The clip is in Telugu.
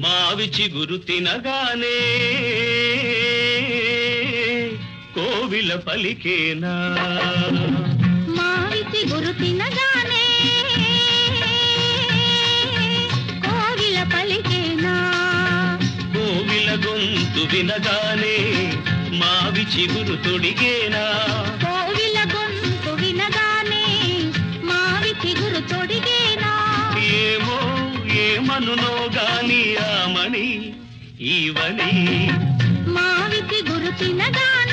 మావి చిగురు తినగానే కోవిల పలికేనా మావి చిగురు తినగానే కోవిల పలికేనా కోవిల గొంతు వినగానే మావి చిగురు తొడిగేనా కోవిల గొంతు వినగానే మావి చిగురు తొడిగేనా ఏమో ఏమనునో గాని ఆమని ఈవని మావి చిగురు తినగానే